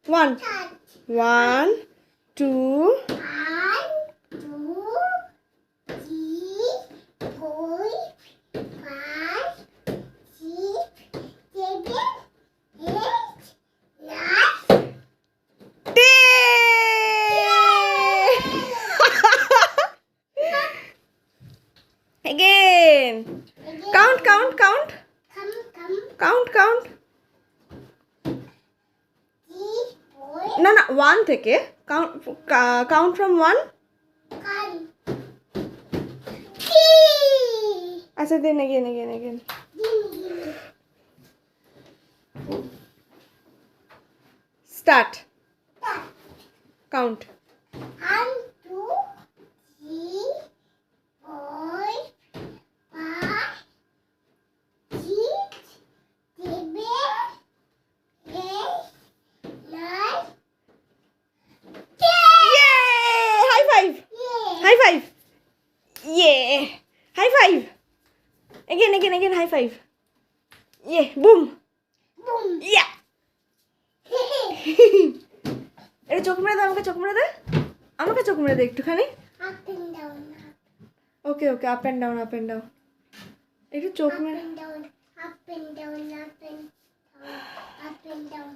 One. 1, 2, 10. Again. Count. No, 1 থেকে count from 1. আচ্ছা, then again. Start. Count. 1, 2, 3, 4, 5, 6, 7, 8, 9, 10. Yay! High five. Yeah. High five. Again. High five. Yeah. Boom. Yeah. এটা চোখ মেরে দে, আমাকে চোখ মেরে দে একটুখানি। Up and down. Okay up and down একটু চোখ মেরে। Up and down.